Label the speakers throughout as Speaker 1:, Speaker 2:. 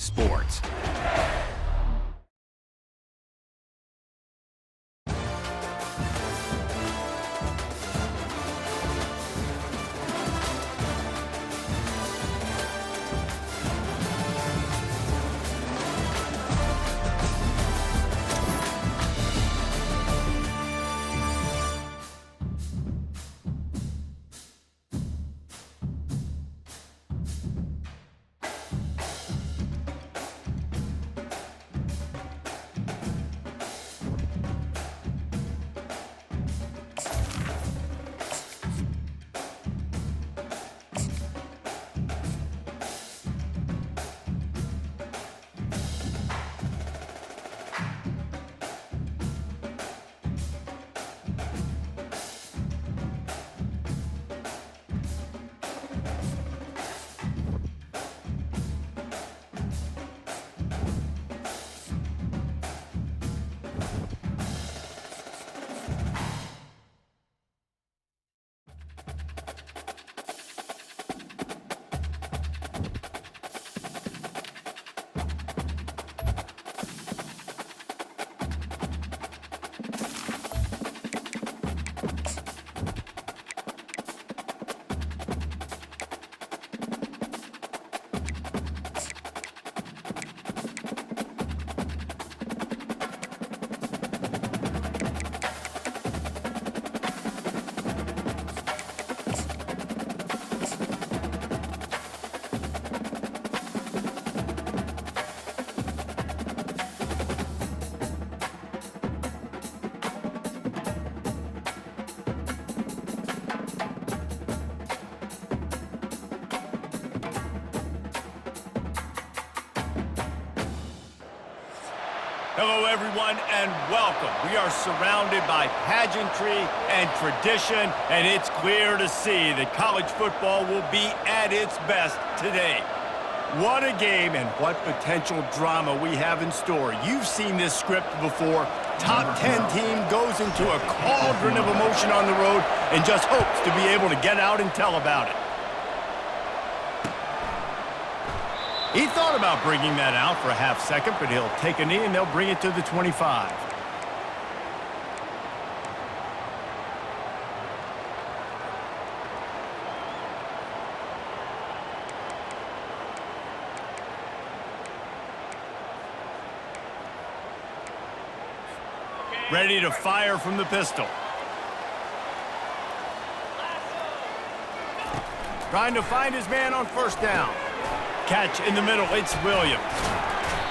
Speaker 1: sports.
Speaker 2: Hello, everyone, and welcome. We are surrounded by pageantry and tradition, and it's clear to see that college football will be at its best today. What a game and what potential drama we have in store. You've seen this script before. Top 10 team goes into a cauldron of emotion on the road and just hopes to be able to get out and tell about it. He thought about bringing that out for a half second, but he'll take a knee and they'll bring it to the 25. Ready to fire from the pistol. Trying to find his man on first down. Catch in the middle, it's Williams.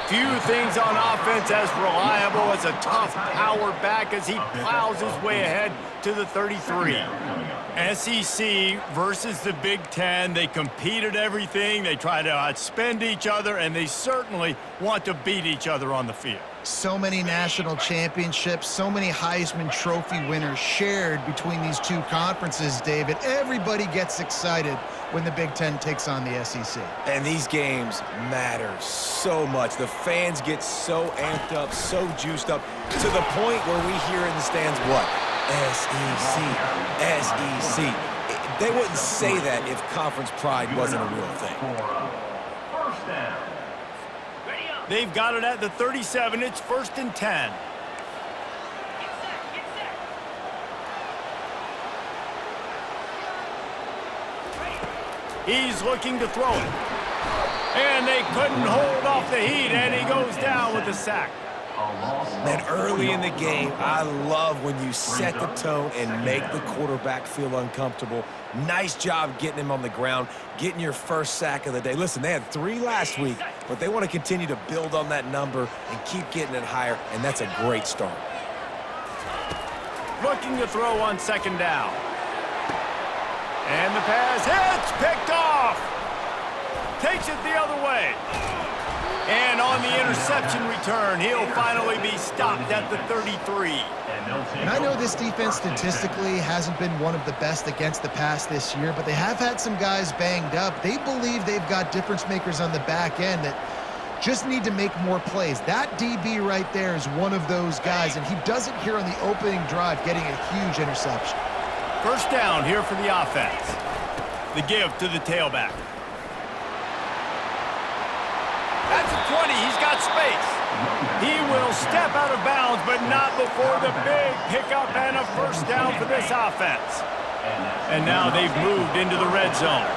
Speaker 2: Few things on offense as reliable as a tough power back as he plows his way ahead to the 33. SEC versus the Big Ten. They compete at everything. They try to outspend each other, and they certainly want to beat each other on the field.
Speaker 3: So many national championships, so many Heisman Trophy winners shared between these two conferences, David. Everybody gets excited when the Big Ten takes on the SEC.
Speaker 4: And these games matter so much. The fans get so amped up, so juiced up, to the point where we hear in the stands what? SEC, SEC. They wouldn't say that if conference pride wasn't a real thing.
Speaker 2: They've got it at the 37. It's 1st and 10. He's looking to throw it. And they couldn't hold off the heat, and he goes down with a sack.
Speaker 4: Man, early in the game, I love when you set the tone and make the quarterback feel uncomfortable. Nice job getting him on the ground, getting your first sack of the day. Listen, they had 3 last week, but they want to continue to build on that number and keep getting it higher, and that's a great start.
Speaker 2: Looking to throw on 2nd down. And the pass hits, picked off. Takes it the other way. And on the interception return, he'll finally be stopped at the 33.
Speaker 3: And I know this defense statistically hasn't been one of the best against the pass this year, but they have had some guys banged up. They believe they've got difference makers on the back end that just need to make more plays. That DB right there is one of those guys, and he does it here on the opening drive, getting a huge interception.
Speaker 2: 1st down here for the offense. The give to the tailback. That's a 20. He's got space. He will step out of bounds, but not before the big pickup and a first down for this offense. And now they've moved into the red zone.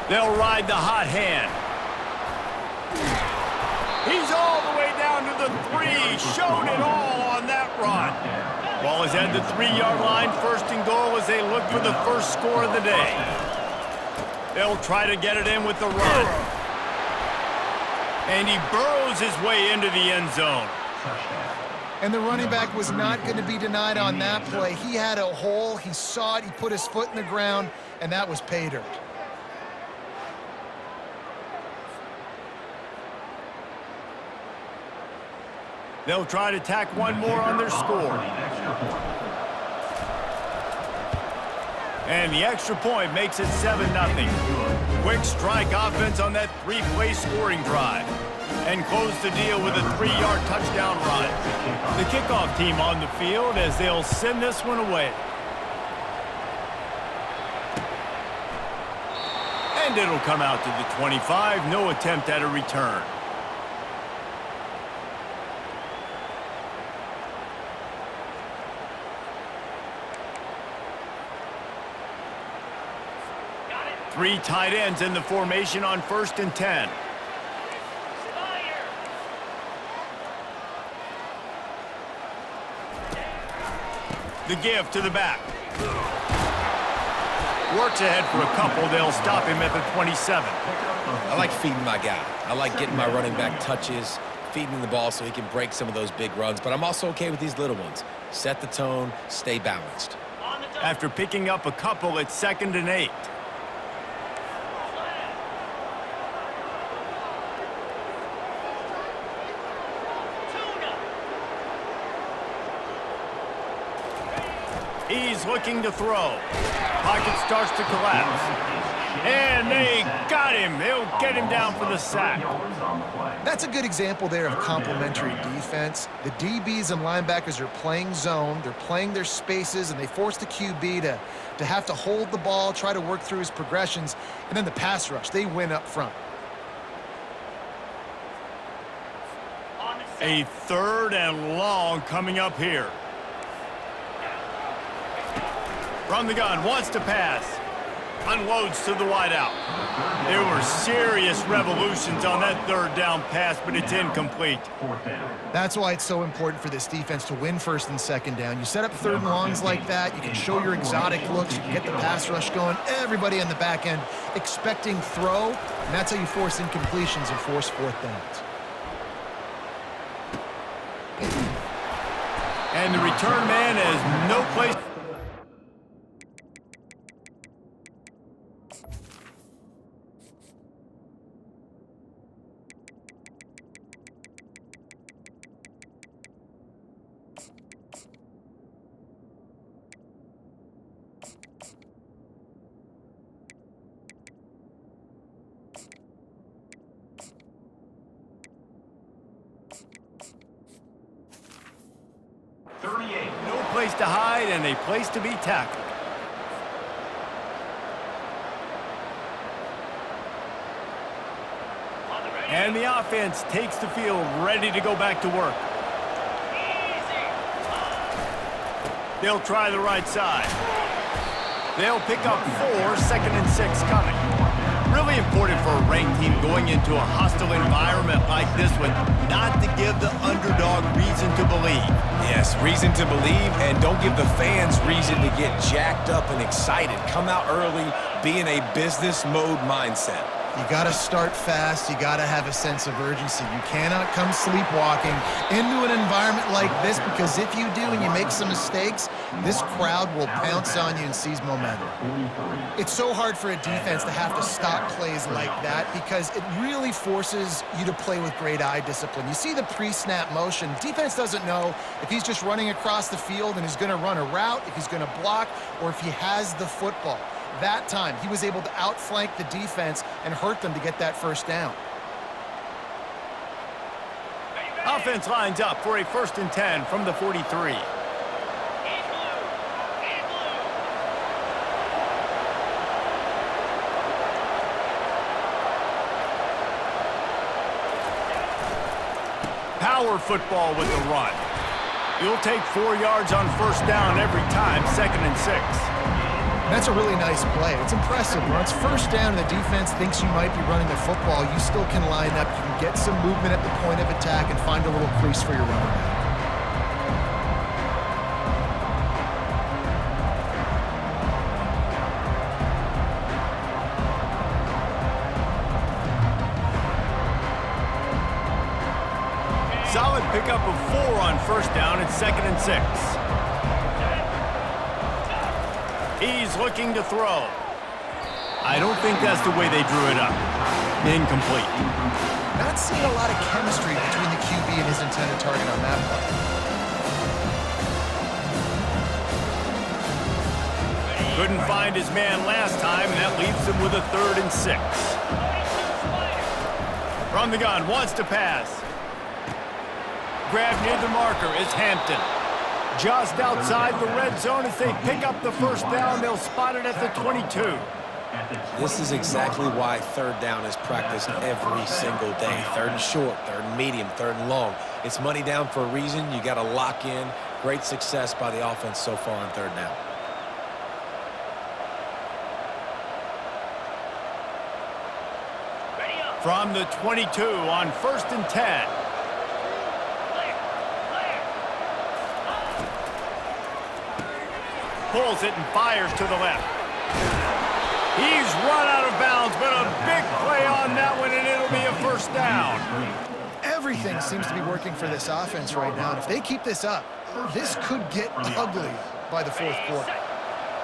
Speaker 2: They'll ride the hot hand. He's all the way down to the 3. Showed it all on that run. Ball is at the 3-yard line. First and goal as they look for the first score of the day. They'll try to get it in with the run. And he burrows his way into the end zone.
Speaker 3: And the running back was not going to be denied on that play. He had a hole. He saw it. He put his foot in the ground, and that was pay dirt.
Speaker 2: They'll try to tack one more on their score. And the extra point makes it 7-0. Quick strike offense on that 3-play scoring drive. And close the deal with a 3-yard touchdown run. The kickoff team on the field as they'll send this one away. And it'll come out to the 25. No attempt at a return. Three tight ends in the formation on 1st and 10. The give to the back. Works ahead for a couple. They'll stop him at the 27.
Speaker 4: I like feeding my guy. I like getting my running back touches, feeding him the ball so he can break some of those big runs. But I'm also okay with these little ones. Set the tone, stay balanced.
Speaker 2: After picking up a couple, it's 2nd and 8. He's looking to throw. Pocket starts to collapse. And they got him. They'll get him down for the sack.
Speaker 3: That's a good example there of complementary defense. The DBs and linebackers are playing zone. They're playing their spaces, and they force the QB to have to hold the ball, try to work through his progressions, and then the pass rush. They win up front.
Speaker 2: A 3rd and long coming up here. From the gun, wants to pass. Unloads to the wideout. There were serious revolutions on that 3rd down pass, but it's incomplete.
Speaker 3: That's why it's so important for this defense to win 1st and 2nd down. You set up 3rd and longs like that, you can show your exotic looks, you can get the pass rush going, everybody on the back end expecting throw, and that's how you force incompletions and force 4th downs.
Speaker 2: And the return man has no place. No place to hide and a place to be tackled. And the offense takes the field ready to go back to work. They'll try the right side. They'll pick up 4, 2nd and 6 coming. Really important for a ranked team going into a hostile environment like this one, not to give the underdog reason to believe.
Speaker 4: Yes, reason to believe, and don't give the fans reason to get jacked up and excited. Come out early, be in a business mode mindset.
Speaker 3: You got to start fast. You got to have a sense of urgency. You cannot come sleepwalking into an environment like this, because if you do and you make some mistakes, this crowd will pounce on you and seize momentum. It's so hard for a defense to have to stop plays like that, because it really forces you to play with great eye discipline. You see the pre-snap motion. Defense doesn't know if he's just running across the field and he's going to run a route, if he's going to block, or if he has the football. That time, he was able to outflank the defense and hurt them to get that first down.
Speaker 2: Offense lines up for a 1st and 10 from the 43. power football with the run. You'll take 4 yards on first down every time, 2nd and 6.
Speaker 3: That's a really nice play. It's impressive. When it's first down and the defense thinks you might be running the football, you still can line up. You can get some movement at the point of attack and find a little crease for your running back.
Speaker 2: Solid pickup of 4 on first down at 2nd and 6. He's looking to throw. I don't think that's the way they drew it up. Incomplete.
Speaker 3: Not seeing a lot of chemistry between the QB and his intended target on that play.
Speaker 2: Couldn't find his man last time, and that leaves him with a 3rd and 6. From the gun, wants to pass. Grab near the marker is Hampton. Just outside the red zone as they pick up the first down. They'll spot it at the 22.
Speaker 4: This is exactly why 3rd down is practiced every single day. 3rd and short, 3rd and medium, 3rd and long. It's money down for a reason. You got to lock in. Great success by the offense so far on 3rd down.
Speaker 2: From the 22 on 1st and 10. Pulls it and fires to the left. He's run out of bounds, but a big play on that one, and it'll be a first down.
Speaker 3: Everything seems to be working for this offense right now, and if they keep this up, this could get ugly by the 4th quarter.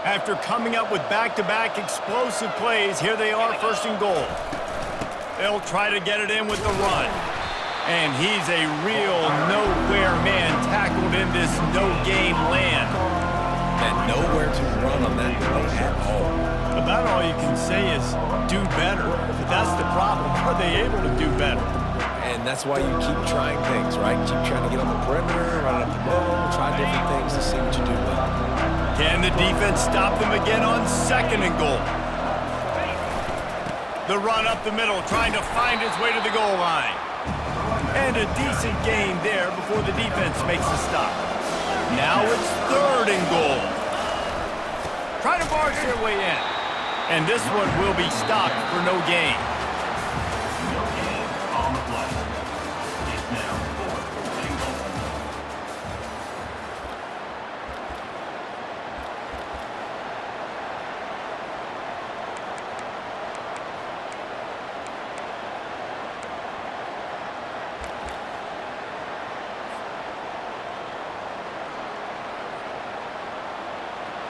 Speaker 2: After coming up with back-to-back explosive plays, here they are, 1st and goal. They'll try to get it in with the run. And he's a real nowhere man tackled in this no-game land.
Speaker 4: And nowhere to run on that play at all.
Speaker 2: About all you can say is do better. But that's the problem. Are they able to do better?
Speaker 4: And that's why you keep trying things, right? Keep trying to get on the perimeter, run up the middle, try different things to see what you do well.
Speaker 2: Can the defense stop them again on 2nd and goal? The run up the middle, trying to find his way to the goal line. And a decent gain there before the defense makes a stop. Now it's 3rd and goal. Try to barge their way in. And this one will be stopped for no gain.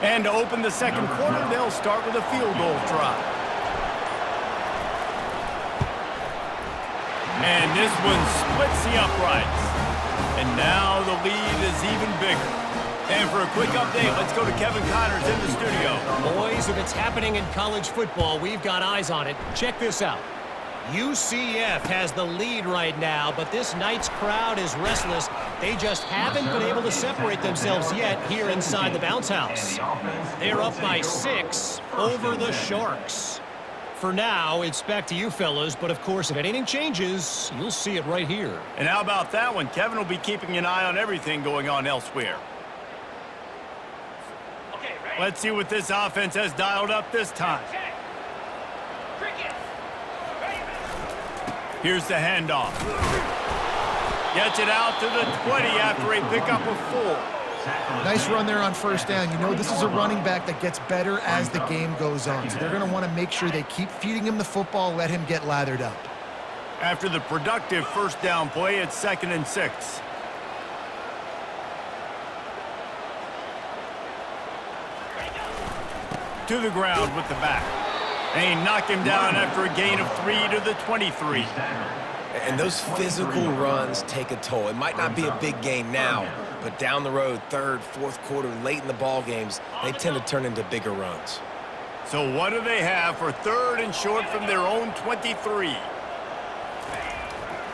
Speaker 2: And to open the 2nd quarter, they'll start with a field goal try. And this one splits the uprights. And now the lead is even bigger. And for a quick update, let's go to Kevin Connors in the studio.
Speaker 1: Boys, if it's happening in college football, we've got eyes on it. Check this out. UCF has the lead right now, but this night's crowd is restless. They just haven't been able to separate themselves yet here inside the bounce house. They're up by 6 over the Sharks. For now, it's back to you fellas, but of course, if anything changes, you'll see it right here.
Speaker 2: And how about that one? Kevin will be keeping an eye on everything going on elsewhere. Let's see what this offense has dialed up this time. Here's the handoff. Gets it out to the 20 after a pickup of 4.
Speaker 3: Nice run there on first down. You know, this is a running back that gets better as the game goes on. So they're going to want to make sure they keep feeding him the football, let him get lathered up.
Speaker 2: After the productive first down play, it's 2nd and 6. To the ground with the back. They knock him down after a gain of 3 to the 23.
Speaker 4: And those physical runs take a toll. It might not be a big gain now, but down the road, 3rd, 4th quarter, late in the ball games, they tend to turn into bigger runs.
Speaker 2: So what do they have for 3rd and short from their own 23?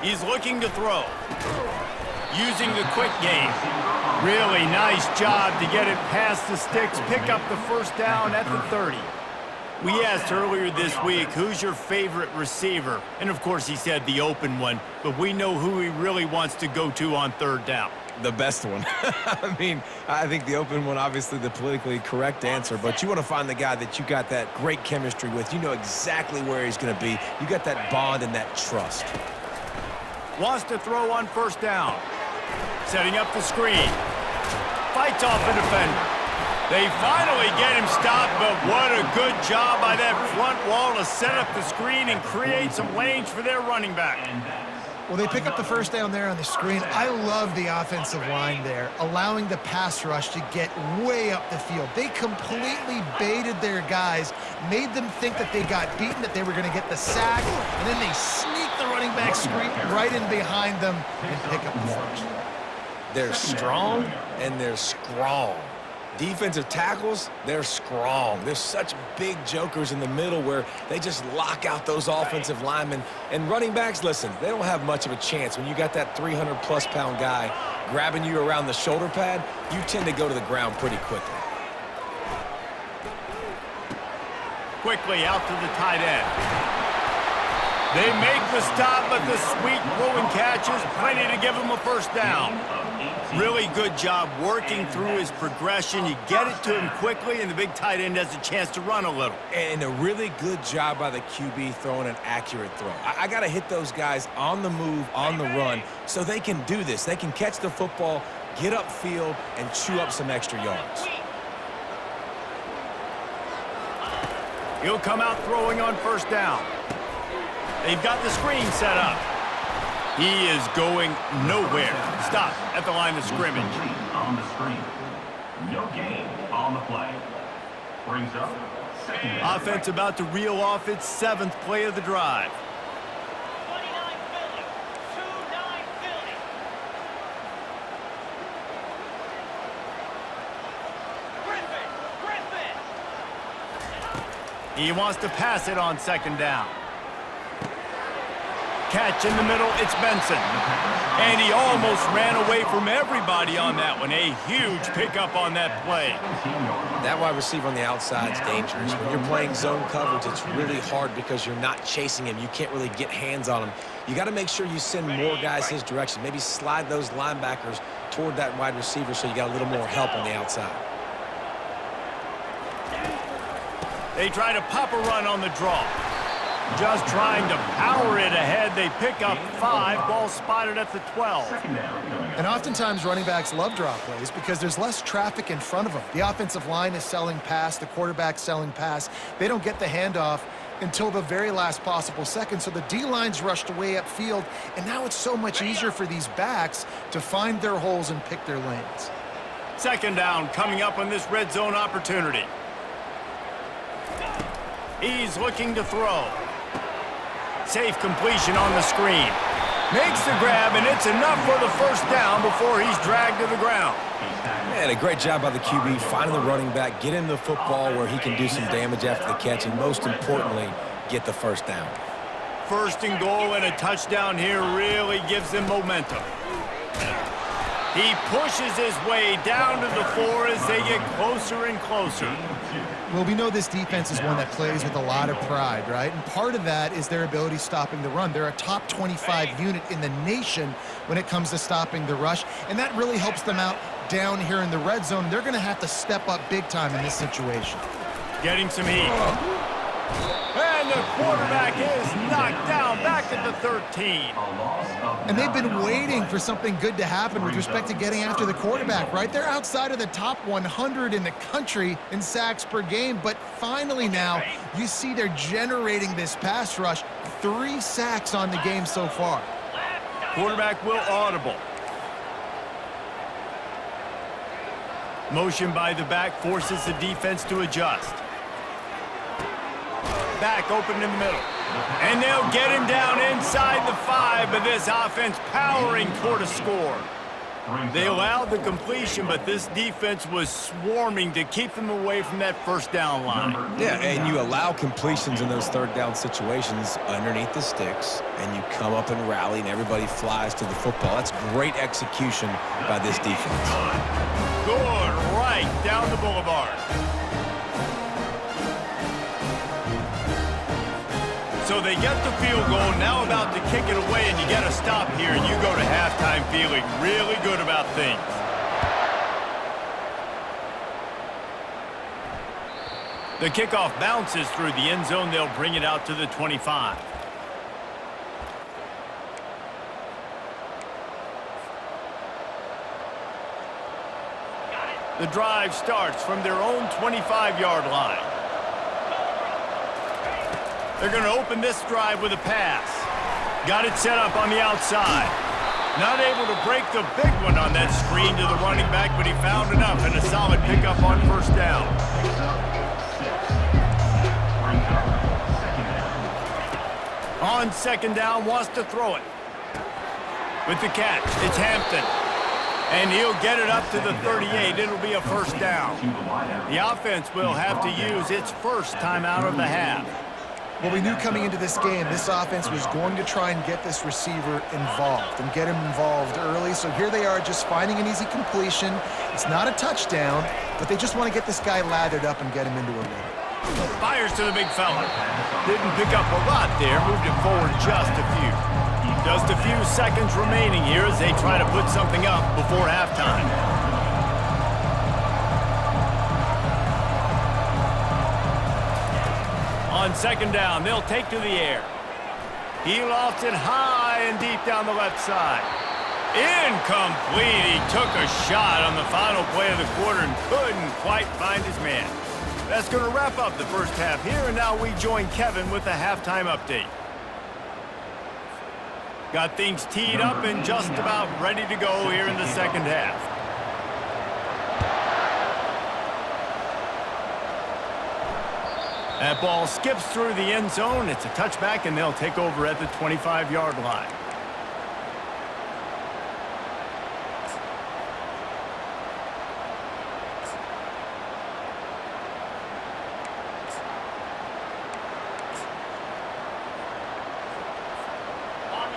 Speaker 2: He's looking to throw. Using the quick game. Really nice job to get it past the sticks, pick up the first down at the 30. We asked earlier this week, who's your favorite receiver? And of course he said the open one, but we know who he really wants to go to on third down.
Speaker 4: The best one. I mean, I think the open one, obviously the politically correct answer, but you want to find the guy that you got that great chemistry with. You know exactly where he's going to be. You got that bond and that trust.
Speaker 2: Wants to throw on first down. Setting up the screen. Fights off a defender. They finally get him stopped, but what a good job by that front wall to set up the screen and create some lanes for their running back.
Speaker 3: Well, they pick up the first down there on the screen. I love the offensive line there, allowing the pass rush to get way up the field. They completely baited their guys, made them think that they got beaten, that they were going to get the sack, and then they sneak the running back screen right in behind them and pick up the first.
Speaker 4: They're strong and they're strong. Defensive tackles, they're strong. There's such big jokers in the middle where they just lock out those offensive linemen. And running backs, listen, they don't have much of a chance. When you got that 300-plus pound guy grabbing you around the shoulder pad, you tend to go to the ground pretty quickly.
Speaker 2: Quickly out to the tight end. They make the stop, but the sweet throwing catch is plenty to give them a first down. Really good job working through his progression. You get it to him quickly, and the big tight end has a chance to run a little.
Speaker 4: And a really good job by the QB throwing an accurate throw. I got to hit those guys on the move, on the run, so they can do this. They can catch the football, get upfield, and chew up some extra yards.
Speaker 2: He'll come out throwing on first down. They've got the screen set up. He is going nowhere. Stop at the line of scrimmage.
Speaker 5: On the screen. No gain on the play. Brings up second.
Speaker 2: Offense about to reel off its 7th play of the drive.
Speaker 6: 29 Philly. 2-9 Philly. Griffin.
Speaker 2: He wants to pass it on second down. Catch in the middle, it's Benson. And he almost ran away from everybody on that one. A huge pickup on that play.
Speaker 4: That wide receiver on the outside is dangerous. When you're playing zone coverage, it's really hard because you're not chasing him. You can't really get hands on him. You got to make sure you send more guys his direction. Maybe slide those linebackers toward that wide receiver so you got a little more help on the outside.
Speaker 2: They try to pop a run on the draw. Just trying to power it ahead. They pick up 5. Ball spotted at the 12.
Speaker 3: And oftentimes running backs love draw plays because there's less traffic in front of them. The offensive line is selling pass, the quarterback's selling pass. They don't get the handoff until the very last possible second. So the D-line's rushed way upfield, and now it's so much easier for these backs to find their holes and pick their lanes.
Speaker 2: Second down coming up on this red zone opportunity. He's looking to throw. Safe completion on the screen. Makes the grab, and it's enough for the first down before he's dragged to the ground.
Speaker 4: Man, a great job by the QB, finding the running back, get him the football where he can do some damage after the catch, and most importantly, get the first down.
Speaker 2: First and goal and a touchdown here really gives them momentum. He pushes his way down to the 4 as they get closer and closer.
Speaker 3: Well, we know this defense is one that plays with a lot of pride, right? And part of that is their ability stopping the run. They're a top 25 unit in the nation when it comes to stopping the rush, and that really helps them out down here in the red zone. They're going to have to step up big time in this situation.
Speaker 2: Getting some heat. And the quarterback is knocked down back at the 13.
Speaker 3: And they've been waiting for something good to happen with respect to getting after the quarterback, right? They're outside of the top 100 in the country in sacks per game, but finally now you see they're generating this pass rush. 3 sacks on the game so far.
Speaker 2: Quarterback will audible. Motion by the back forces the defense to adjust. Back open in the middle. And they'll get him down inside the 5, but this offense powering toward a score. They allowed the completion, but this defense was swarming to keep them away from that first down line.
Speaker 4: Yeah, and you allow completions in those third down situations underneath the sticks, and you come up and rally, and everybody flies to the football. That's great execution by this defense.
Speaker 2: Good right down the boulevard. So they get the field goal, now about to kick it away, and you get a stop here, and you go to halftime feeling really good about things. The kickoff bounces through the end zone. They'll bring it out to the 25. The drive starts from their own 25-yard line. They're going to open this drive with a pass. Got it set up on the outside. Not able to break the big one on that screen to the running back, but he found enough and a solid pickup on first down. On second down, wants to throw it. With the catch, it's Hampton. And he'll get it up to the 38. It'll be a first down. The offense will have to use its first timeout of the half.
Speaker 3: Well, we knew coming into this game, this offense was going to try and get this receiver involved and get him involved early. So here they are just finding an easy completion. It's not a touchdown, but they just want to get this guy lathered up and get him into a rhythm.
Speaker 2: Fires to the big fella. Didn't pick up a lot there. Moved it forward just a few. Just a few seconds remaining here as they try to put something up before halftime. On second down, they'll take to the air. He lofts it high and deep down the left side. Incomplete. He took a shot on the final play of the quarter and couldn't quite find his man. That's going to wrap up the first half here, and now we join Kevin with a halftime update. Got things teed up and just about ready to go here in the second half. That ball skips through the end zone. It's a touchback, and they'll take over at the 25-yard line.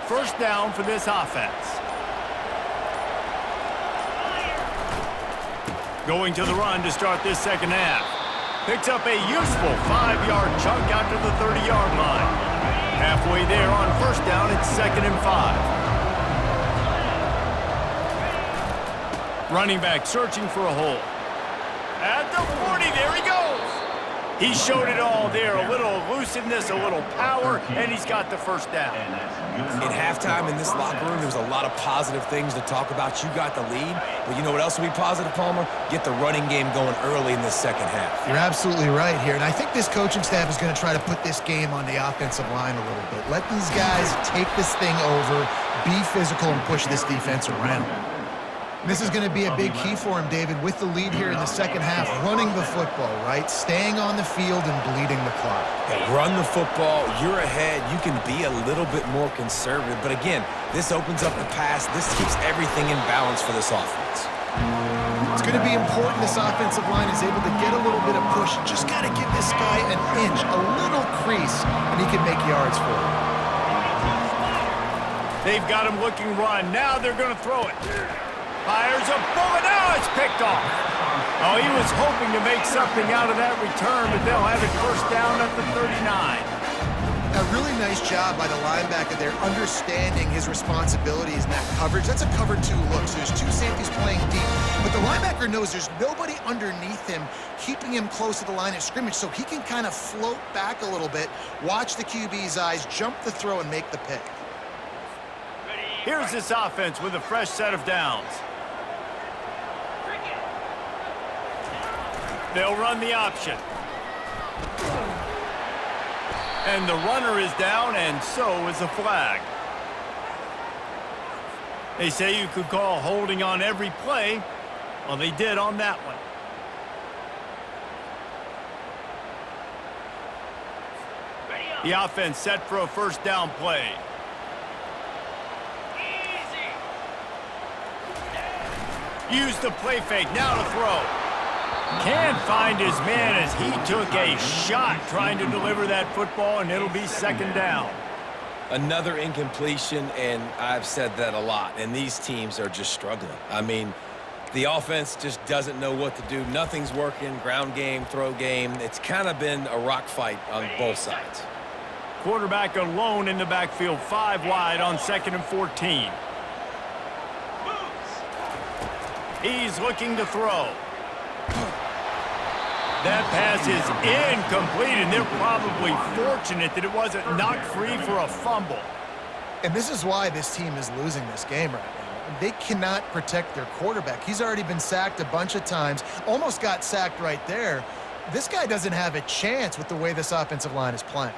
Speaker 2: First down for this offense. Going to the run to start this second half. Picks up a useful 5-yard chunk out to the 30-yard line. Halfway there on first down, it's 2nd and 5. Running back searching for a hole. At the 40, there he goes. He showed it all there, a little elusiveness, a little power, and he's got the first down.
Speaker 4: In halftime in this locker room, there was a lot of positive things to talk about. You got the lead, but you know what else will be positive, Palmer? Get the running game going early in this second half.
Speaker 3: You're absolutely right here, and I think this coaching staff is going to try to put this game on the offensive line a little bit. Let these guys take this thing over, be physical, and push this defense around. This is going to be a big key for him, David, with the lead here in the second half, running the football, right? Staying on the field and bleeding the clock.
Speaker 4: Yeah, run the football, you're ahead, you can be a little bit more conservative. But again, this opens up the pass. This keeps everything in balance for this offense.
Speaker 3: It's going to be important this offensive line is able to get a little bit of push. Just got to give this guy an inch, a little crease, and he can make yards for it.
Speaker 2: They've got him looking run. Now they're going to throw it. Fires a bullet. Now it's picked off. Oh, he was hoping to make something out of that return, but they'll have it first down at the 39.
Speaker 3: A really nice job by the linebacker there, understanding his responsibilities in that coverage. That's a cover 2 look, so there's 2 safeties playing deep. But the linebacker knows there's nobody underneath him, keeping him close to the line of scrimmage, so he can kind of float back a little bit, watch the QB's eyes, jump the throw, and make the pick.
Speaker 2: Here's this offense with a fresh set of downs. They'll run the option. And the runner is down, and so is a flag. They say you could call holding on every play. Well, they did on that one. The offense set for a first down play. Use the play fake, now to throw. Can't find his man as he took a shot trying to deliver that football, and it'll be second down.
Speaker 4: Another incompletion, and I've said that a lot, and these teams are just struggling. I mean, the offense just doesn't know what to do. Nothing's working, ground game, throw game. It's kind of been a rock fight on both sides.
Speaker 2: Quarterback alone in the backfield, 5 wide on 2nd and 14. He's looking to throw. That pass is incomplete, and they're probably fortunate that it wasn't knocked free for a fumble.
Speaker 3: And this is why this team is losing this game right now. They cannot protect their quarterback. He's already been sacked a bunch of times, almost got sacked right there. This guy doesn't have a chance with the way this offensive line is playing.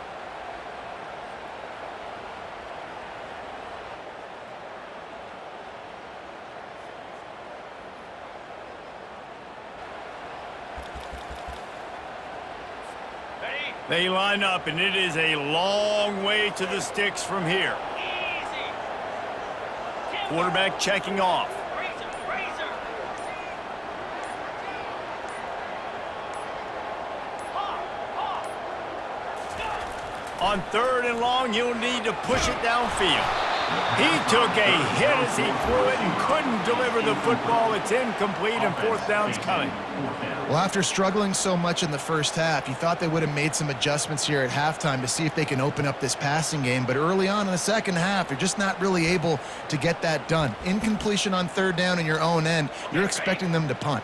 Speaker 2: They line up, and it is a long way to the sticks from here.
Speaker 6: Easy.
Speaker 2: Quarterback checking off.
Speaker 6: Razor.
Speaker 2: On 3rd and long, he'll need to push it downfield. He took a hit as he threw it and couldn't deliver the football. It's incomplete, and 4th down's coming.
Speaker 3: Well, after struggling so much in the first half, you thought they would have made some adjustments here at halftime to see if they can open up this passing game. But early on in the second half, they're just not really able to get that done. Incompletion on 3rd down in your own end, you're expecting them to punt.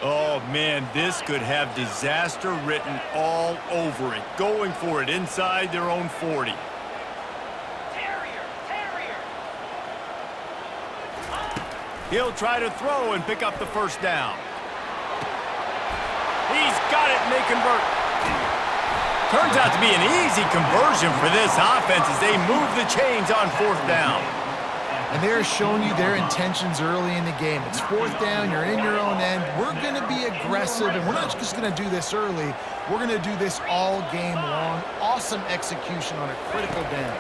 Speaker 2: Oh, man, this could have disaster written all over it. Going for it inside their own 40. He'll try to throw and pick up the 1st down. He's got it, and they convert. Turns out to be an easy conversion for this offense as they move the chains on 4th down.
Speaker 3: And they're showing you their intentions early in the game. It's 4th down, you're in your own end. We're going to be aggressive, and we're not just going to do this early. We're going to do this all game long. Awesome execution on a critical down.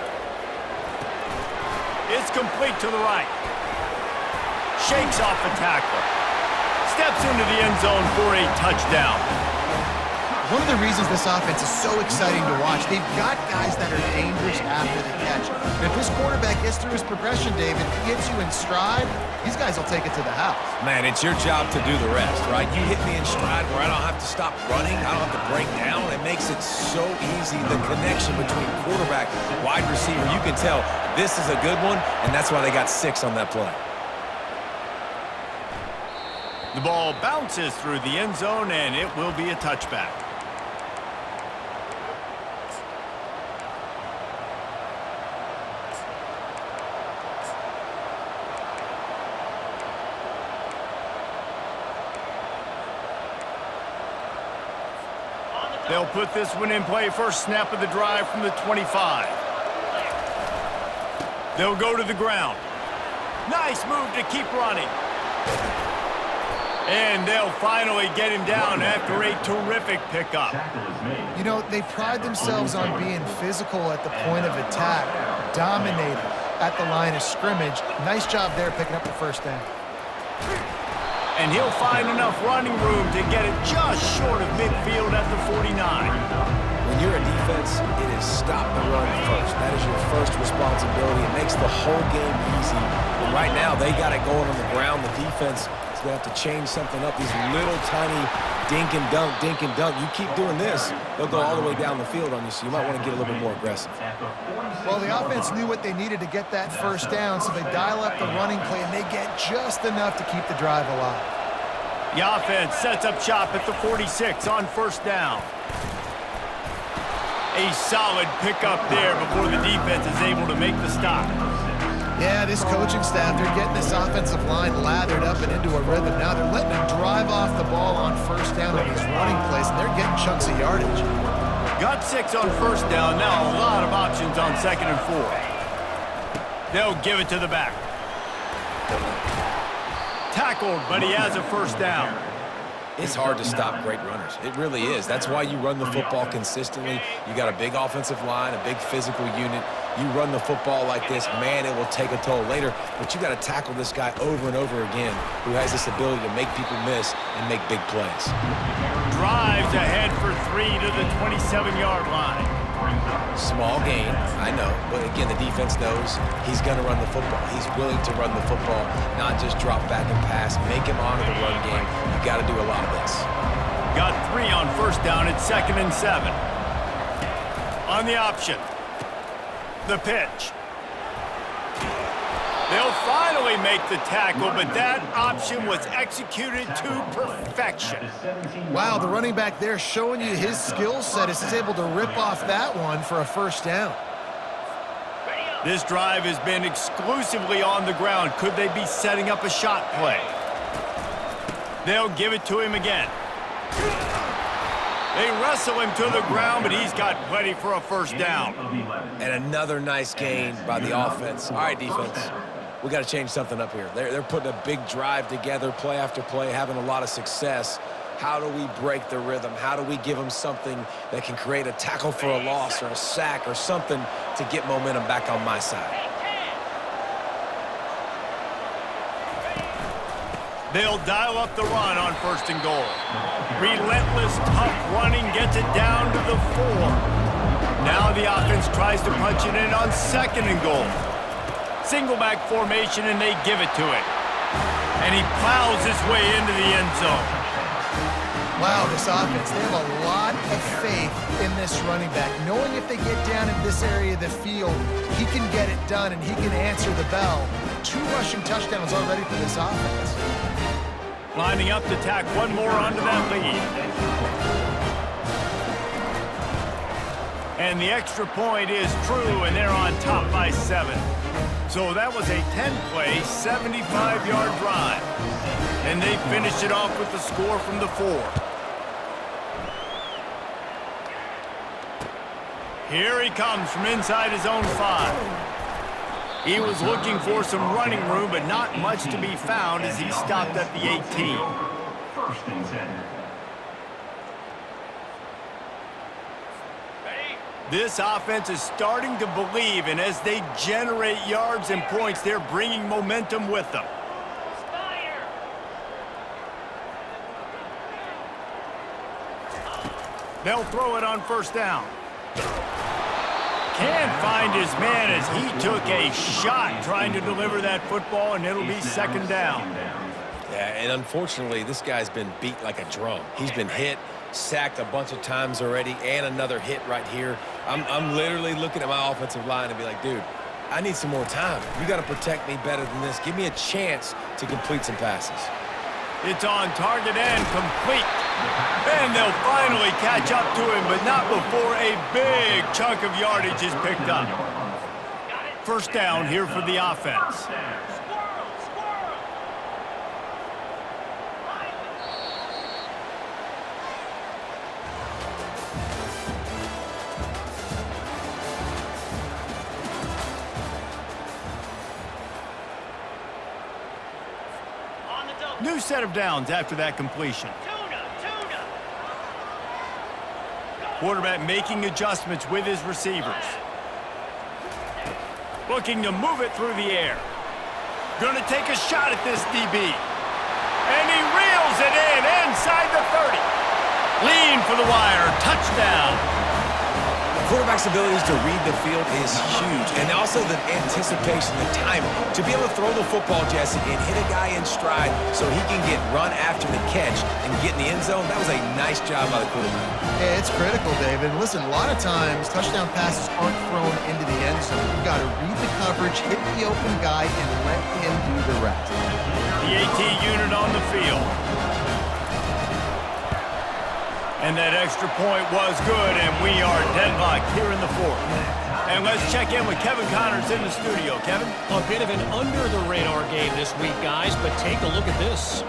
Speaker 2: It's complete to the right. Shakes off the tackler. Steps into the end zone for a touchdown.
Speaker 3: One of the reasons this offense is so exciting to watch, they've got guys that are dangerous after the catch. And if this quarterback gets through his progression, David, he gets you in stride, these guys will take it to the house.
Speaker 4: Man, it's your job to do the rest, right? You hit me in stride where I don't have to stop running. I don't have to break down. It makes it so easy. The connection between quarterback, wide receiver, you can tell this is a good one, and that's why they got 6 on that play.
Speaker 2: The ball bounces through the end zone, and it will be a touchback. They'll put this one in play. First snap of the drive from the 25. They'll go to the ground. Nice move to keep running. And they'll finally get him down after a terrific pickup.
Speaker 3: You know, they pride themselves on being physical at the point of attack, dominating at the line of scrimmage. Nice job there picking up the 1st down.
Speaker 2: And he'll find enough running room to get it just short of midfield at the 49.
Speaker 4: When you're a defense, it is stop the run first. That is your first responsibility. It makes the whole game easy. And right now, they got it going on the ground. The defense is going to have to change something up. These little tiny dink and dunk, dink and dunk. You keep doing this, they'll go all the way down the field on you, so you might want to get a little bit more aggressive.
Speaker 3: Well, the offense knew what they needed to get that 1st down, so they dial up the running play, and they get just enough to keep the drive alive.
Speaker 2: The offense sets up shop at the 46 on 1st down. A solid pickup there before the defense is able to make the stop.
Speaker 3: Yeah, this coaching staff, they're getting this offensive line lathered up and into a rhythm. Now they're letting them drive off the ball on 1st down on these running plays, and they're getting chunks of yardage.
Speaker 2: Got 6 on 1st down. Now a lot of options on 2nd and 4. They'll give it to the back. Tackled, but he has a 1st down.
Speaker 4: It's hard to stop great runners. It really is. That's why you run the football consistently. You got a big offensive line, a big physical unit. You run the football like this, man, it will take a toll later. But you got to tackle this guy over and over again who has this ability to make people miss and make big plays.
Speaker 2: Drives ahead for 3 to the 27-yard line.
Speaker 4: Small gain, I know, but again, the defense knows he's going to run the football. He's willing to run the football, not just drop back and pass, make him honor the run game. You got to do a lot of this.
Speaker 2: Got 3 on 1st down at 2nd and 7. On the option, The pitch. They'll finally make the tackle, but that option was executed to perfection.
Speaker 3: Wow, the running back there showing you his skill set as he's able to rip off that one for a first down.
Speaker 2: This drive has been exclusively on the ground. Could they be setting up a shot play? They'll give it to him again. They wrestle him to the ground, but he's got plenty for a first down.
Speaker 4: And another nice gain by the offense. All right, defense. We got to change something up here. They're putting a big drive together, play after play, having a lot of success. How do we break the rhythm? How do we give them something that can create a tackle for a loss or a sack or something to get momentum back on my side?
Speaker 2: They'll dial up the run on 1st and goal. Relentless, tough running gets it down to the 4. Now the offense tries to punch it in on 2nd and goal. Single back formation, and they give it to him. And he plows his way into the end zone.
Speaker 3: Wow, this offense, they have a lot of faith in this running back, knowing if they get down in this area of the field, he can get it done and he can answer the bell. 2 rushing touchdowns already for this offense.
Speaker 2: Lining up to tack one more onto that lead. And the extra point is true, and they're on top by 7. So that was a 10-play, 75-yard drive. And they finished it off with the score from the 4. Here he comes from inside his own 5. He was looking for some running room, but not much to be found as he stopped at the 18.
Speaker 5: 1st and 10.
Speaker 2: This offense is starting to believe, and as they generate yards and points, they're bringing momentum with them. They'll throw it on 1st down. Can't find his man as he took a shot trying to deliver that football, and it'll be 2nd down.
Speaker 4: Yeah, and unfortunately, this guy's been beat like a drum. He's been hit, sacked a bunch of times already, and another hit right here. I'm literally looking at my offensive line and be like, dude, I need some more time. You got to protect me better than this. Give me a chance to complete some passes.
Speaker 2: It's on target and complete. And they'll finally catch up to him, but not before a big chunk of yardage is picked up. 1st down here for the offense. New set of downs after that completion. Quarterback making adjustments with his receivers. Looking to move it through the air. Gonna take a shot at this DB. And he reels it in inside the 30. Lean for the wire. Touchdown.
Speaker 4: Quarterback's abilities to read the field is huge, and also the anticipation, the timing. To be able to throw the football, Jesse, and hit a guy in stride so he can get run after the catch and get in the end zone, that was a nice job by the quarterback.
Speaker 3: Yeah, it's critical, David. Listen, a lot of times touchdown passes aren't thrown into the end zone. You've got to read the coverage, hit the open guy, and let him do the rest.
Speaker 2: The AT unit on the field. And that extra point was good, and we are deadlocked here in the 4th. And let's check in with Kevin Connors in the studio. Kevin?
Speaker 1: A bit of an under-the-radar game this week, guys, but take a look at this.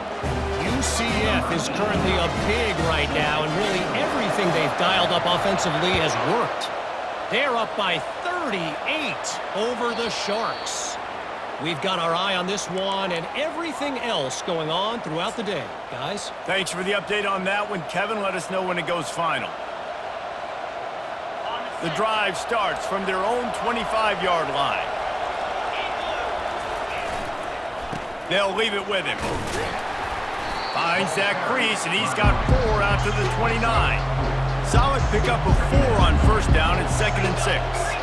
Speaker 1: UCF is currently up big right now, and really everything they've dialed up offensively has worked. They're up by 38 over the Sharks. We've got our eye on this one and everything else going on throughout the day, guys.
Speaker 2: Thanks for the update on that one, Kevin. Let us know when it goes final. The drive starts from their own 25-yard line. They'll leave it with him. Finds that crease, and he's got 4 out to the 29. Solid pickup of 4 on 1st down and 2nd and 6.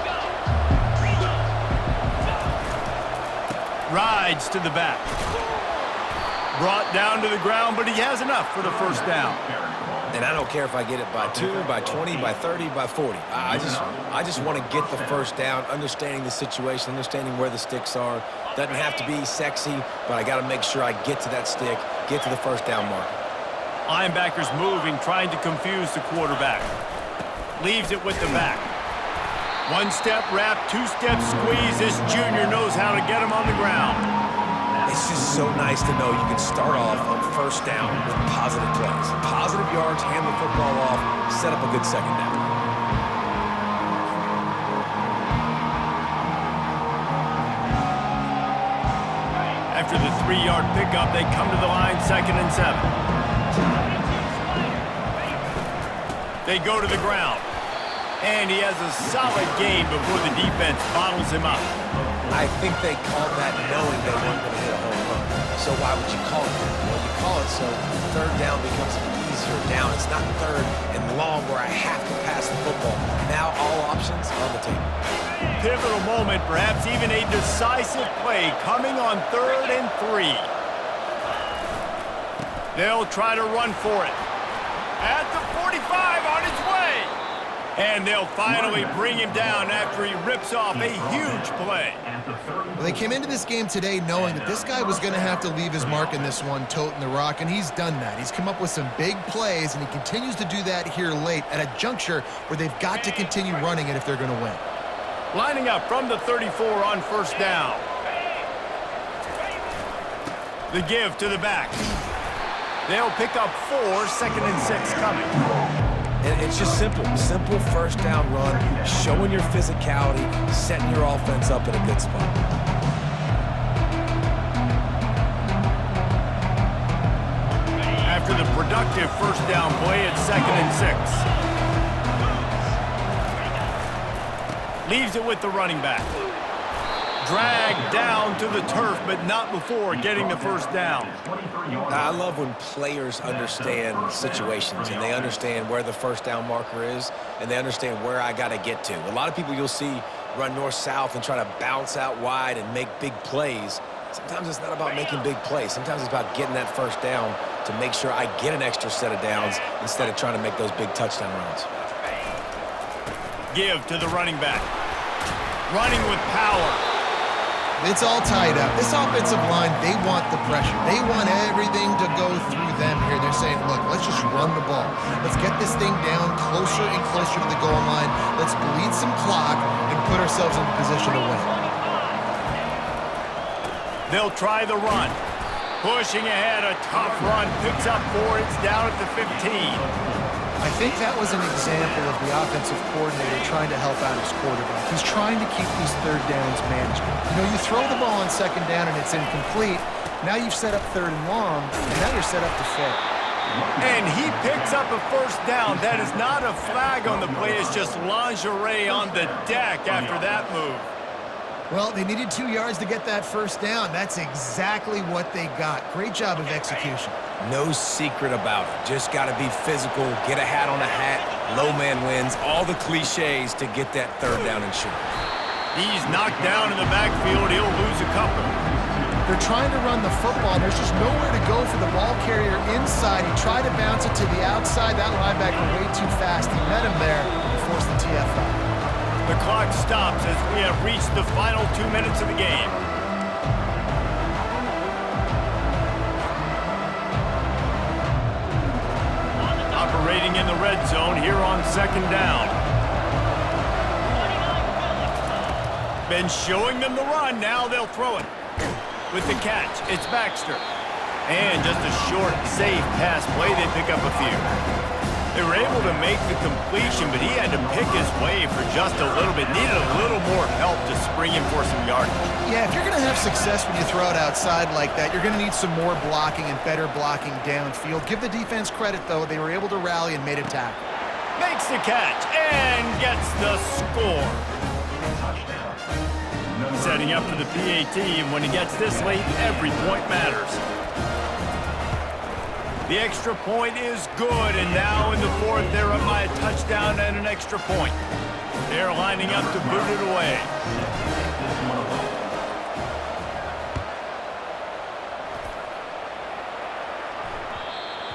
Speaker 2: Rides to the back. Brought down to the ground, but he has enough for the 1st down.
Speaker 4: And I don't care if I get it by 2, by 20, by 30, by 40. I just want to get the first down, understanding the situation, understanding where the sticks are. Doesn't have to be sexy, but I got to make sure I get to that stick, get to the first down marker.
Speaker 2: Linebackers moving, trying to confuse the quarterback. Leaves it with the back. One-step wrap, two-step squeeze. This junior knows how to get him on the ground.
Speaker 4: It's just so nice to know you can start off on first down with positive plays. Positive yards, hand the football off, set up a good second down.
Speaker 2: After the 3-yard pickup, they come to the line, 2nd and 7. They go to the ground. And he has a solid gain before the defense bottles him up.
Speaker 4: I think they called that knowing they weren't going to hit a home run. So why would you call it that? Well, you call it so third down becomes an easier down. It's not third and long where I have to pass the football. Now all options are on the table.
Speaker 2: Pivotal moment, perhaps even a decisive play coming on 3rd and 3. They'll try to run for it. At the 45 on its way. And they'll finally bring him down after he rips off a huge play.
Speaker 3: Well, they came into this game today knowing that this guy was going to have to leave his mark in this one, toting the rock, and he's done that. He's come up with some big plays, and he continues to do that here late at a juncture where they've got to continue running it if they're going to win.
Speaker 2: Lining up from the 34 on first down. The give to the back. They'll pick up 4, 2nd and 6 coming.
Speaker 4: And it's just simple first down run, showing your physicality, setting your offense up in a good spot.
Speaker 2: After the productive first down play, it's 2nd and 6. Leaves it with the running back. Dragged down to the turf, but not before getting the first down.
Speaker 4: I love when players understand situations and they understand where the first down marker is and they understand where I got to get to. A lot of people you'll see run north-south and try to bounce out wide and make big plays. Sometimes it's not about making big plays. Sometimes it's about getting that first down to make sure I get an extra set of downs instead of trying to make those big touchdown runs.
Speaker 2: Give to the running back. Running with power.
Speaker 3: It's all tied up. This offensive line, they want the pressure. They want everything to go through them here. They're saying, look, let's just run the ball. Let's get this thing down closer and closer to the goal line. Let's bleed some clock and put ourselves in a position to win.
Speaker 2: They'll try the run. Pushing ahead, a tough run. Picks up 4. It's down at the 15.
Speaker 3: I think that was an example of the offensive coordinator trying to help out his quarterback. He's trying to keep these third downs manageable. You know, you throw the ball on second down and it's incomplete. Now you've set up 3rd and long, and now you're set up to fail.
Speaker 2: And he picks up a first down. That is not a flag on the play. It's just lingerie on the deck after that move.
Speaker 3: Well, they needed 2 yards to get that first down. That's exactly what they got. Great job of execution.
Speaker 4: No secret about it. Just got to be physical, get a hat on a hat, low man wins, all the cliches to get that third down and short.
Speaker 2: He's knocked down in the backfield. He'll lose a couple.
Speaker 3: They're trying to run the football. There's just nowhere to go for the ball carrier inside. He tried to bounce it to the outside. That linebacker way too fast. He met him there and forced the TFL.
Speaker 2: The clock stops as we have reached the final 2 minutes of the game. Operating in the red zone here on 2nd down. Been showing them the run. Now they'll throw it. With the catch, it's Baxter. And just a short, safe pass play. They pick up a few. They were able to make the completion, but he had to pick his way for just a little bit. Needed a little more help to spring him for some yardage.
Speaker 3: Yeah, if you're going to have success when you throw it outside like that, you're going to need some more blocking and better blocking downfield. Give the defense credit, though. They were able to rally and made a tackle.
Speaker 2: Makes the catch and gets the score. Setting up for the PAT, and when he gets this late, every point matters. The extra point is good, and now in the 4th, they're up by a touchdown and an extra point. They're lining up to boot it away.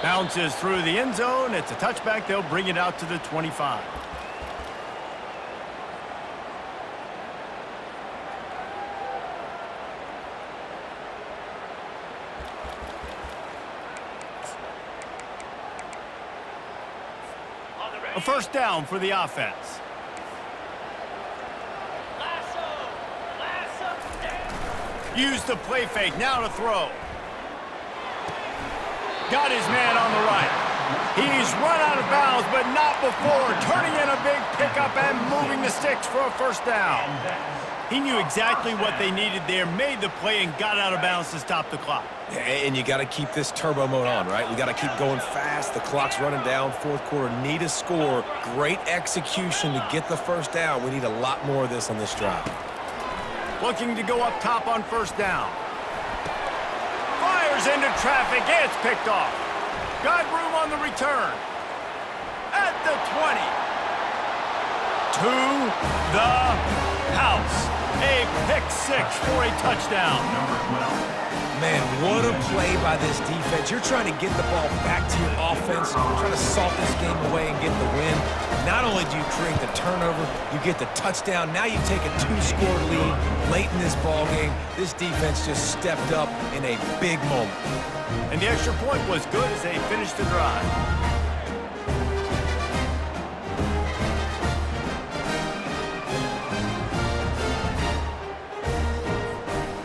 Speaker 2: Bounces through the end zone. It's a touchback. They'll bring it out to the 25. A first down for the offense. Use the play fake. Now to throw. Got his man on the right. He's run out of bounds, but not before turning in a big pickup and moving the sticks for a first down. He knew exactly what they needed there, made the play, and got out of bounds to stop the clock.
Speaker 4: And you got to keep this turbo mode on, right? We got to keep going fast. The clock's running down. Fourth quarter, need a score. Great execution to get the first down. We need a lot more of this on this drive.
Speaker 2: Looking to go up top on first down. Fires into traffic. It's picked off. Got room on the return. At the 20. To the house. A pick six for a touchdown.
Speaker 4: Man, what a play by this defense. You're trying to get the ball back to your offense, trying to salt this game away and get the win. Not only do you create the turnover, you get the touchdown. Now you take a 2-score lead late in this ball game. This defense just stepped up in a big moment.
Speaker 2: And the extra point was good as they finished the drive.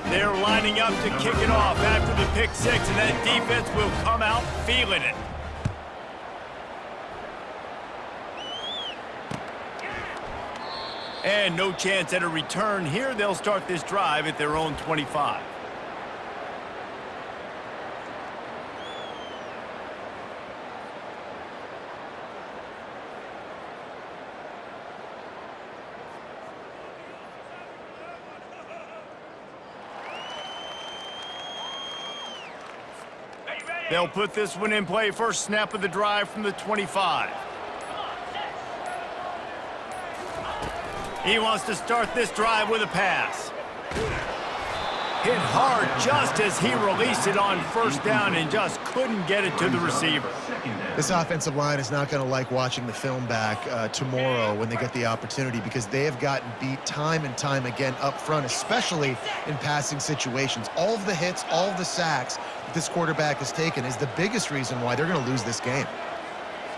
Speaker 2: They're lining up to kick it off after the pick six, and that defense will come out feeling it. And no chance at a return here. They'll start this drive at their own 25. They'll put this one in play. First snap of the drive from the 25. He wants to start this drive with a pass. Hit hard just as he released it on first down and just couldn't get it to the receiver.
Speaker 3: This offensive line is not going to like watching the film back tomorrow when they get the opportunity, because they have gotten beat time and time again up front, especially in passing situations. All of the hits, all of the sacks that this quarterback has taken is the biggest reason why they're going to lose this game.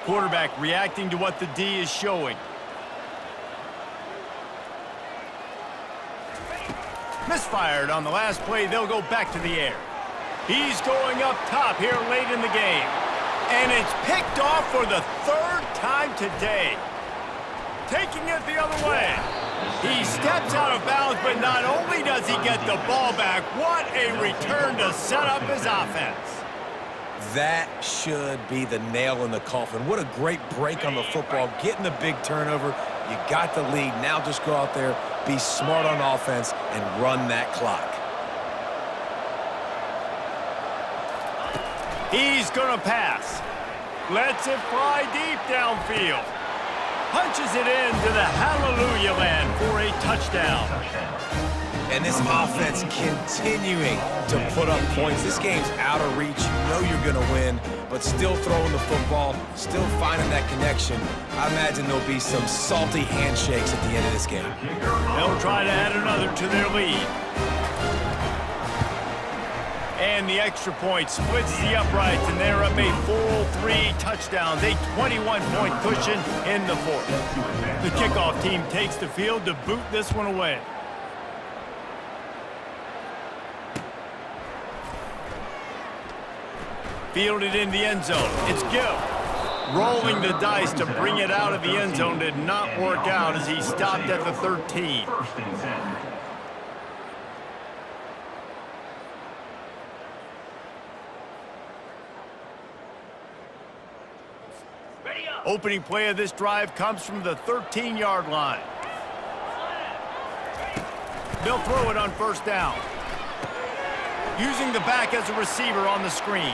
Speaker 2: Quarterback reacting to what the D is showing. Misfired on the last play. They'll go back to the air. He's going up top here late in the game. And it's picked off for the third time today. Taking it the other way. He steps out of bounds, but not only does he get the ball back, what a return to set up his offense.
Speaker 4: That should be the nail in the coffin. What a great break on the football. Getting the big turnover. You got the lead. Now just go out there, be smart on offense, and run that clock.
Speaker 2: He's going to pass. Lets it fly deep downfield. Punches it into the hallelujah land for a touchdown.
Speaker 4: And this offense continuing to put up points. This game's out of reach. You know you're going to win, but still throwing the football, still finding that connection. I imagine there'll be some salty handshakes at the end of this game.
Speaker 2: They'll try to add another to their lead. And the extra point splits the uprights, and they're up a full 3 touchdowns, a 21-point cushion in the fourth. The kickoff team takes the field to boot this one away. Fielded in the end zone. It's Gill. Rolling the dice to bring it out of the end zone did not work out as he stopped at the 13. Opening play of this drive comes from the 13-yard line. They'll throw it on first down. Using the back as a receiver on the screen.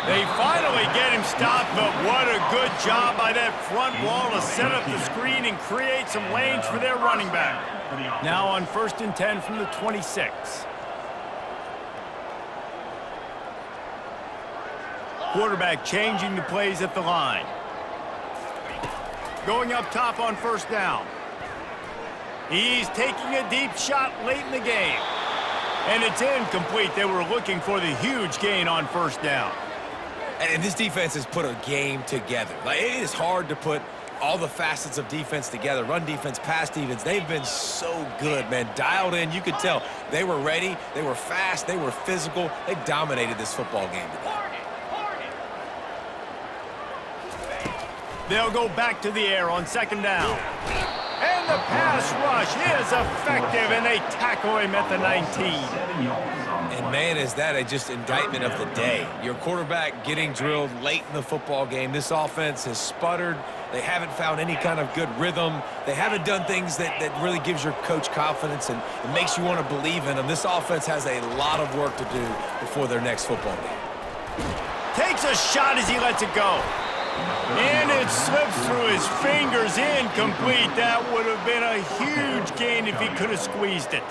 Speaker 2: They finally get him stopped, but what a good job by that front wall to set up the screen and create some lanes for their running back. Now on 1st and 10 from the 26. Quarterback changing the plays at the line. Going up top on first down. He's taking a deep shot late in the game. And it's incomplete. They were looking for the huge gain on first down.
Speaker 4: And this defense has put a game together. Like, it is hard to put all the facets of defense together. Run defense, pass defense. They've been so good, man. Dialed in. You could tell they were ready. They were fast. They were physical. They dominated this football game today.
Speaker 2: They'll go back to the air on second down. And the pass rush is effective, and they tackle him at the 19.
Speaker 4: And, man, is that a just indictment of the day. Your quarterback getting drilled late in the football game. This offense has sputtered. They haven't found any kind of good rhythm. They haven't done things that really gives your coach confidence and makes you want to believe in them. This offense has a lot of work to do before their next football game.
Speaker 2: Takes a shot as he lets it go. And it slips through his fingers, incomplete. That would have been a huge gain if he could have squeezed it.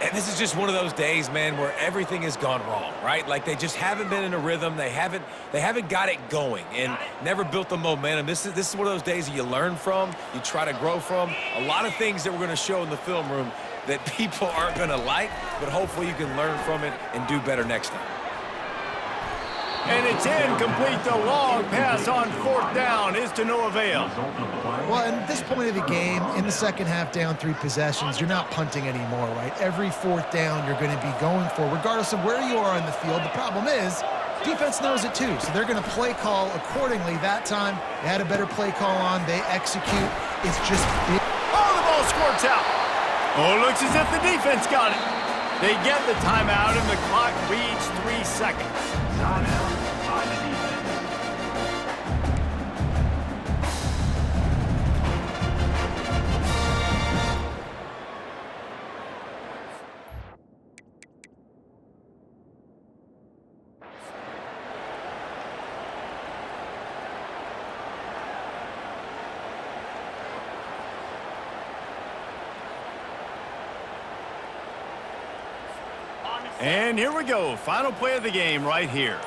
Speaker 4: And this is just one of those days, man, where everything has gone wrong, right? Like, they just haven't been in a rhythm. They haven't got it going and never built the momentum. This is one of those days that you learn from, you try to grow from. A lot of things that we're going to show in the film room that people aren't going to like, but hopefully you can learn from it and do better next time.
Speaker 2: And it's incomplete. The long pass on fourth down is to no avail.
Speaker 3: Well, at this point of the game, in the second half, down 3 possessions, you're not punting anymore, right? Every fourth down you're going to be going for, regardless of where you are on the field. The problem is, defense knows it too, so they're going to play call accordingly. That time, they had a better play call on. They execute. It's just big.
Speaker 2: Oh, the ball squirts out. Oh, looks as if the defense got it. They get the timeout, and the clock reads 3 seconds.
Speaker 5: Timeout by the defense.
Speaker 2: And here we go. Final play of the game right here.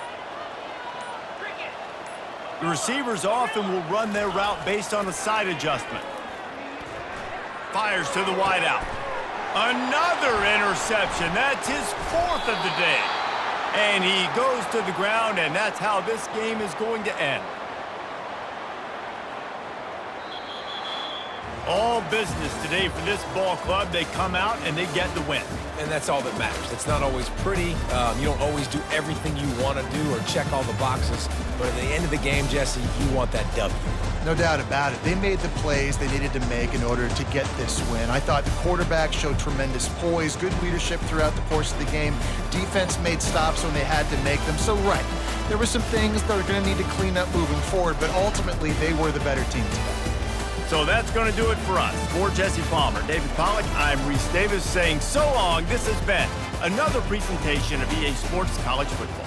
Speaker 2: The receivers often will run their route based on a side adjustment. Fires to the wideout. Another interception. That's his 4th of the day. And he goes to the ground, and that's how this game is going to end. All business today for this ball club. They come out and they get the win.
Speaker 4: And that's all that matters. It's not always pretty. You don't always do everything you want to do or check all the boxes. But at the end of the game, Jesse, you want that W.
Speaker 3: No doubt about it. They made the plays they needed to make in order to get this win. I thought the quarterback showed tremendous poise, good leadership throughout the course of the game. Defense made stops when they had to make them. So, right, there were some things that are going to need to clean up moving forward, but ultimately they were the better team today.
Speaker 2: So that's going to do it for us. For Jesse Palmer, David Pollack, I'm Reese Davis saying so long. This has been another presentation of EA Sports College Football.